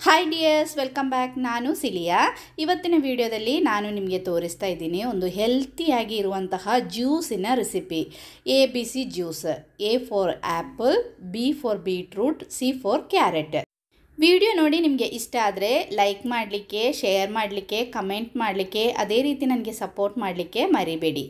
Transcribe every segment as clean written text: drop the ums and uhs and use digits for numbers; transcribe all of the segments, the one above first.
Hi dears, welcome back. ನಾನು Celia. ಇವತ್ತಿನ ವಿಡಿಯೋದಲ್ಲಿ ನಾನು ನಿಮಗೆ ತೋರಿಸ್ತಾ ಇದ್ದೀನಿ ಒಂದು ಹೆಲ್ತಿಯಾಗಿ ಇರುವಂತಹ ಜ್ಯೂಸಿನ recipe. ABC juice. A for apple, B for beetroot, C for carrot. Video ನೋಡಿ ನಿಮಗೆ ಇಷ್ಟ ಆದರೆ ಲೈಕ್ ಮಾಡಲಿಕ್ಕೆ, ಶೇರ್ ಮಾಡಲಿಕ್ಕೆ, ಕಮೆಂಟ್ ಮಾಡಲಿಕ್ಕೆ, ಅದೇ ರೀತಿ ನನಗೆ ಸಪೋರ್ಟ್ ಮಾಡಲಿಕ್ಕೆ ಮರಿಬೇಡಿ.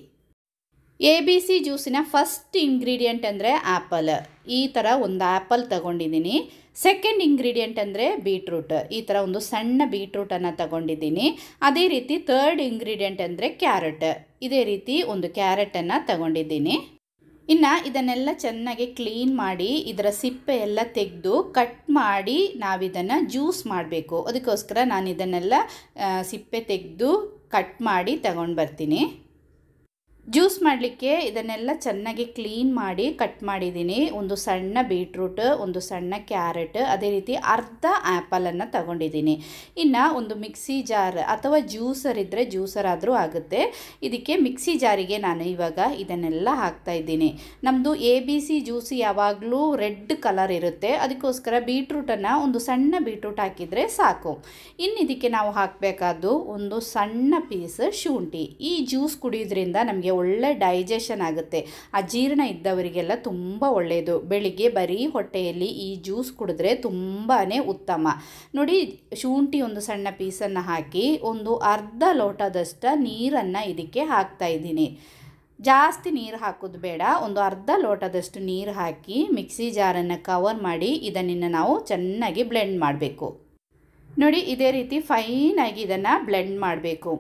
ABC ಜ್ಯೂಸಿನ ಫಸ್ಟ್ ಇಂಗ್ರೀಡಿಯೆಂಟ್ ಅಂದರೆ ಆ್ಯಪಲ್. ಈ ಥರ ಒಂದು ಆ್ಯಪಲ್ ತಗೊಂಡಿದ್ದೀನಿ. ಸೆಕೆಂಡ್ ಇಂಗ್ರೀಡಿಯೆಂಟ್ ಅಂದರೆ ಬೀಟ್ರೂಟ್. ಈ ಥರ ಒಂದು ಸಣ್ಣ ಬೀಟ್ರೂಟನ್ನು ತಗೊಂಡಿದ್ದೀನಿ. ಅದೇ ರೀತಿ ಥರ್ಡ್ ಇಂಗ್ರೀಡಿಯೆಂಟ್ ಅಂದರೆ ಕ್ಯಾರೆಟ್. ಇದೇ ರೀತಿ ಒಂದು ಕ್ಯಾರೆಟನ್ನು ತಗೊಂಡಿದ್ದೀನಿ. ಇನ್ನು ಇದನ್ನೆಲ್ಲ ಚೆನ್ನಾಗಿ ಕ್ಲೀನ್ ಮಾಡಿ ಇದರ ಸಿಪ್ಪೆ ಎಲ್ಲ ತೆಗೆದು ಕಟ್ ಮಾಡಿ ನಾವಿದನ್ನು ಜ್ಯೂಸ್ ಮಾಡಬೇಕು. ಅದಕ್ಕೋಸ್ಕರ ನಾನು ಇದನ್ನೆಲ್ಲ ಸಿಪ್ಪೆ ತೆಗೆದು ಕಟ್ ಮಾಡಿ ತಗೊಂಡು ಬರ್ತೀನಿ. ಜ್ಯೂಸ್ ಮಾಡಲಿಕ್ಕೆ ಇದನ್ನೆಲ್ಲ ಚೆನ್ನಾಗಿ ಕ್ಲೀನ್ ಮಾಡಿ ಕಟ್ ಮಾಡಿದ್ದೀನಿ. ಒಂದು ಸಣ್ಣ ಬೀಟ್ರೂಟ್, ಒಂದು ಸಣ್ಣ ಕ್ಯಾರೆಟ್, ಅದೇ ರೀತಿ ಅರ್ಧ ಆ್ಯಪಲನ್ನು ತಗೊಂಡಿದ್ದೀನಿ. ಇನ್ನು ಒಂದು ಮಿಕ್ಸಿ ಜಾರ್ ಅಥವಾ ಜ್ಯೂಸರ್ ಇದ್ದರೆ ಜ್ಯೂಸರ್ ಆದರೂ ಆಗುತ್ತೆ. ಇದಕ್ಕೆ ಮಿಕ್ಸಿ ಜಾರಿಗೆ ನಾನು ಇವಾಗ ಇದನ್ನೆಲ್ಲ ಹಾಕ್ತಾಯಿದ್ದೀನಿ. ನಮ್ಮದು ABC ಜ್ಯೂಸ್ ಯಾವಾಗಲೂ ರೆಡ್ ಕಲರ್ ಇರುತ್ತೆ. ಅದಕ್ಕೋಸ್ಕರ ಬೀಟ್ರೂಟನ್ನು ಒಂದು ಸಣ್ಣ ಬೀಟ್ರೂಟ್ ಹಾಕಿದರೆ ಸಾಕು. ಇನ್ನು ಇದಕ್ಕೆ ನಾವು ಹಾಕಬೇಕಾದ್ದು ಒಂದು ಸಣ್ಣ ಪೀಸ್ ಶುಂಠಿ. ಈ ಜ್ಯೂಸ್ ಕುಡಿಯೋದ್ರಿಂದ ನಮಗೆ ಒಳ್ಳೆ ಡೈಜೆಷನ್ ಆಗುತ್ತೆ. ಅಜೀರ್ಣ ಇದ್ದವರಿಗೆಲ್ಲ ತುಂಬ ಒಳ್ಳೆಯದು. ಬೆಳಿಗ್ಗೆ ಬರೀ ಹೊಟ್ಟೆಯಲ್ಲಿ ಈ ಜ್ಯೂಸ್ ಕುಡಿದ್ರೆ ತುಂಬಾ ಉತ್ತಮ. ನೋಡಿ, ಶುಂಠಿ ಒಂದು ಸಣ್ಣ ಪೀಸನ್ನು ಹಾಕಿ ಒಂದು ಅರ್ಧ ಲೋಟದಷ್ಟು ನೀರನ್ನು ಇದಕ್ಕೆ ಹಾಕ್ತಾ ಇದ್ದೀನಿ. ಜಾಸ್ತಿ ನೀರು ಹಾಕೋದು ಬೇಡ. ಒಂದು ಅರ್ಧ ಲೋಟದಷ್ಟು ನೀರು ಹಾಕಿ ಮಿಕ್ಸಿ ಜಾರನ್ನು ಕವರ್ ಮಾಡಿ ಇದನ್ನು ನಾವು ಚೆನ್ನಾಗಿ ಬ್ಲೆಂಡ್ ಮಾಡಬೇಕು. ನೋಡಿ, ಇದೇ ರೀತಿ ಫೈನಾಗಿ ಇದನ್ನು ಬ್ಲೆಂಡ್ ಮಾಡಬೇಕು.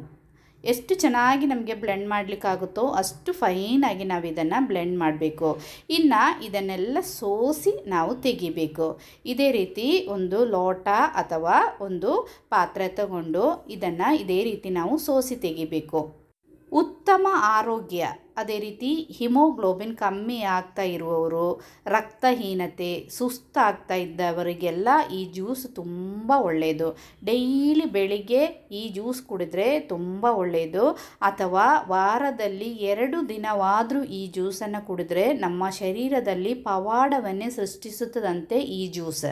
ಎಷ್ಟು ಚೆನ್ನಾಗಿ ನಮಗೆ ಬ್ಲೆಂಡ್ ಮಾಡಲಿಕ್ಕಾಗುತ್ತೋ ಅಷ್ಟು ಫೈನಾಗಿ ನಾವು ಇದನ್ನು ಬ್ಲೆಂಡ್ ಮಾಡಬೇಕು. ಇನ್ನು ಇದನ್ನೆಲ್ಲ ಸೋಸಿ ನಾವು ತೆಗಿಬೇಕು. ಇದೇ ರೀತಿ ಒಂದು ಲೋಟ ಅಥವಾ ಒಂದು ಪಾತ್ರೆ ತಗೊಂಡು ಇದನ್ನು ಇದೇ ರೀತಿ ನಾವು ಸೋಸಿ ತೆಗಿಬೇಕು. ಉತ್ತಮ ಆರೋಗ್ಯ, ಅದೇ ರೀತಿ ಹಿಮೋಗ್ಲೋಬಿನ್ ಕಮ್ಮಿ ಆಗ್ತಾ ಇರುವವರು, ರಕ್ತಹೀನತೆ, ಸುಸ್ತಾಗ್ತಾ ಇದ್ದವರಿಗೆಲ್ಲ ಈ ಜ್ಯೂಸ್ ತುಂಬ ಒಳ್ಳೆಯದು. ಡೈಲಿ ಬೆಳಿಗ್ಗೆ ಈ ಜ್ಯೂಸ್ ಕುಡಿದ್ರೆ ತುಂಬ ಒಳ್ಳೆಯದು. ಅಥವಾ ವಾರದಲ್ಲಿ 2 ದಿನವಾದರೂ ಈ ಜ್ಯೂಸನ್ನು ಕುಡಿದ್ರೆ ನಮ್ಮ ಶರೀರದಲ್ಲಿ ಪವಾಡವನ್ನೇ ಸೃಷ್ಟಿಸುತ್ತದಂತೆ ಈ ಜ್ಯೂಸ್.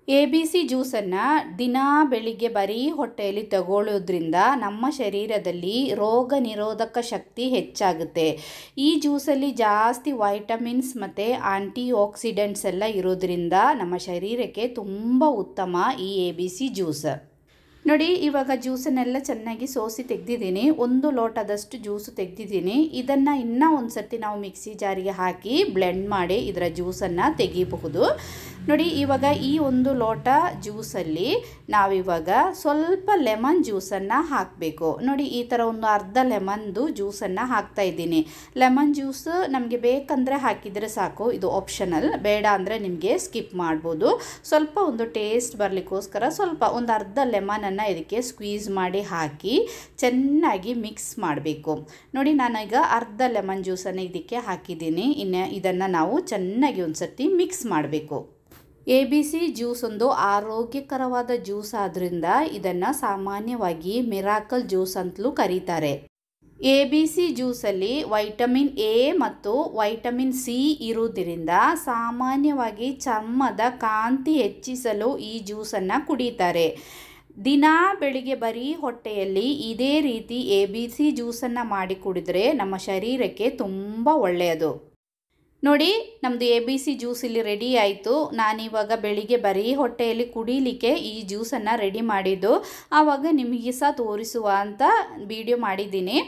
ABC ಜ್ಯೂಸನ್ನು ದಿನಾ ಬೆಳಿಗ್ಗೆ ಬರೀ ಹೊಟ್ಟೆಯಲ್ಲಿ ತಗೊಳ್ಳೋದ್ರಿಂದ ನಮ್ಮ ಶರೀರದಲ್ಲಿ ರೋಗ ನಿರೋಧಕ ಶಕ್ತಿ ಹೆಚ್ಚಾಗುತ್ತೆ. ಈ ಜ್ಯೂಸಲ್ಲಿ ಜಾಸ್ತಿ ವೈಟಮಿನ್ಸ್ ಮತ್ತು ಆಂಟಿ ಆಕ್ಸಿಡೆಂಟ್ಸ್ ಎಲ್ಲ ಇರೋದ್ರಿಂದ ನಮ್ಮ ಶರೀರಕ್ಕೆ ತುಂಬ ಉತ್ತಮ ಈ ABC ಜ್ಯೂಸ್. ನೋಡಿ, ಇವಾಗ ಜ್ಯೂಸನ್ನೆಲ್ಲ ಚೆನ್ನಾಗಿ ಸೋಸಿ ತೆಗೆದಿದ್ದೀನಿ. 1 ಲೋಟದಷ್ಟು ಜ್ಯೂಸು ತೆಗೆದಿದ್ದೀನಿ. ಇದನ್ನು ಇನ್ನೂ ಒಂದು ಸರ್ತಿ ನಾವು ಮಿಕ್ಸಿ ಜಾರಿಗೆ ಹಾಕಿ ಬ್ಲೆಂಡ್ ಮಾಡಿ ಇದರ ಜ್ಯೂಸನ್ನು ತೆಗಿಬಹುದು. ನೋಡಿ, ಇವಾಗ ಈ 1 ಲೋಟ ಜ್ಯೂಸಲ್ಲಿ ನಾವಿವಾಗ ಸ್ವಲ್ಪ ಲೆಮನ್ ಜ್ಯೂಸನ್ನು ಹಾಕಬೇಕು. ನೋಡಿ, ಈ ಥರ ಒಂದು ಅರ್ಧ ಲೆಮನ್ದು ಜ್ಯೂಸನ್ನು ಹಾಕ್ತಾ ಇದ್ದೀನಿ. ಲೆಮನ್ ಜ್ಯೂಸ್ ನಮಗೆ ಬೇಕಂದರೆ ಹಾಕಿದರೆ ಸಾಕು, ಇದು ಆಪ್ಷನಲ್. ಬೇಡ ಅಂದರೆ ನಿಮಗೆ ಸ್ಕಿಪ್ ಮಾಡ್ಬೋದು. ಸ್ವಲ್ಪ ಒಂದು ಟೇಸ್ಟ್ ಬರಲಿಕ್ಕೋಸ್ಕರ ಸ್ವಲ್ಪ ಒಂದು ಅರ್ಧ ಲೆಮನನ್ನು ಇದಕ್ಕೆ ಸ್ಕ್ವೀಸ್ ಮಾಡಿ ಹಾಕಿ ಚೆನ್ನಾಗಿ ಮಿಕ್ಸ್ ಮಾಡಬೇಕು. ನೋಡಿ, ನಾನೀಗ ಅರ್ಧ ಲೆಮನ್ ಜ್ಯೂಸನ್ನು ಇದಕ್ಕೆ ಹಾಕಿದ್ದೀನಿ. ಇನ್ನು ಇದನ್ನು ನಾವು ಚೆನ್ನಾಗಿ ಒಂದು ಸರ್ತಿ ಮಿಕ್ಸ್ ಮಾಡಬೇಕು. ABC ಜ್ಯೂಸ್ ಒಂದು ಆರೋಗ್ಯಕರವಾದ ಜ್ಯೂಸ್ ಆದ್ದರಿಂದ ಇದನ್ನು ಸಾಮಾನ್ಯವಾಗಿ ಮಿರಾಕಲ್ ಜ್ಯೂಸ್ ಅಂತಲೂ ಕರೀತಾರೆ. ABC ಜ್ಯೂಸಲ್ಲಿ ವೈಟಮಿನ್ A ಮತ್ತು ವೈಟಮಿನ್ C ಇರುವುದರಿಂದ ಸಾಮಾನ್ಯವಾಗಿ ಚರ್ಮದ ಕಾಂತಿ ಹೆಚ್ಚಿಸಲು ಈ ಜ್ಯೂಸನ್ನು ಕುಡಿತಾರೆ. ದಿನಾ ಬೆಳಿಗ್ಗೆ ಬರೀ ಹೊಟ್ಟೆಯಲ್ಲಿ ಇದೇ ರೀತಿ ABC ಜ್ಯೂಸನ್ನು ಮಾಡಿ ಕುಡಿದ್ರೆ ನಮ್ಮ ಶರೀರಕ್ಕೆ ತುಂಬ ಒಳ್ಳೆಯದು. ನೋಡಿ, ನಮ್ಮದು ABC ಜ್ಯೂಸ್ ಇಲ್ಲಿ ರೆಡಿ ಆಯಿತು. ನಾನಿವಾಗ ಬೆಳಿಗ್ಗೆ ಬರೀ ಹೊಟ್ಟೆಯಲ್ಲಿ ಕುಡಿಲಿಕ್ಕೆ ಈ ಜ್ಯೂಸನ್ನು ರೆಡಿ ಮಾಡಿದ್ದು. ಆವಾಗ ನಿಮಗೆ ಸಹ ತೋರಿಸುವ ಅಂತ ವಿಡಿಯೋ ಮಾಡಿದ್ದೀನಿ.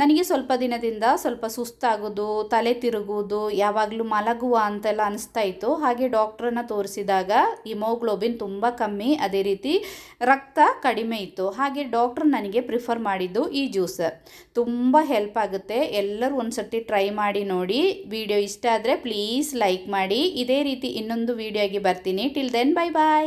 ನನಗೆ ಸ್ವಲ್ಪ ದಿನದಿಂದ ಸ್ವಲ್ಪ ಸುಸ್ತಾಗೋದು, ತಲೆ ತಿರುಗುವುದು, ಯಾವಾಗಲೂ ಮಲಗುವ ಅಂತೆಲ್ಲ ಅನಿಸ್ತಾ ಇತ್ತು. ಹಾಗೆ ಡಾಕ್ಟ್ರನ್ನು ತೋರಿಸಿದಾಗ ಹಿಮೋಗ್ಲೋಬಿನ್ ತುಂಬ ಕಮ್ಮಿ, ಅದೇ ರೀತಿ ರಕ್ತ ಕಡಿಮೆ ಇತ್ತು. ಹಾಗೆ ಡಾಕ್ಟ್ರ್ ನನಗೆ ಪ್ರಿಫರ್ ಮಾಡಿದ್ದು ಈ ಜ್ಯೂಸ್. ತುಂಬ ಹೆಲ್ಪ್ ಆಗುತ್ತೆ. ಎಲ್ಲರೂ ಒಂದು ಸರ್ತಿ ಟ್ರೈ ಮಾಡಿ ನೋಡಿ. ವಿಡಿಯೋ ಇಷ್ಟ ಆದರೆ ಪ್ಲೀಸ್ ಲೈಕ್ ಮಾಡಿ. ಇದೇ ರೀತಿ ಇನ್ನೊಂದು ವಿಡಿಯೋಗೆ ಬರ್ತೀನಿ. ಟಿಲ್ ದೆನ್, ಬೈ ಬಾಯ್.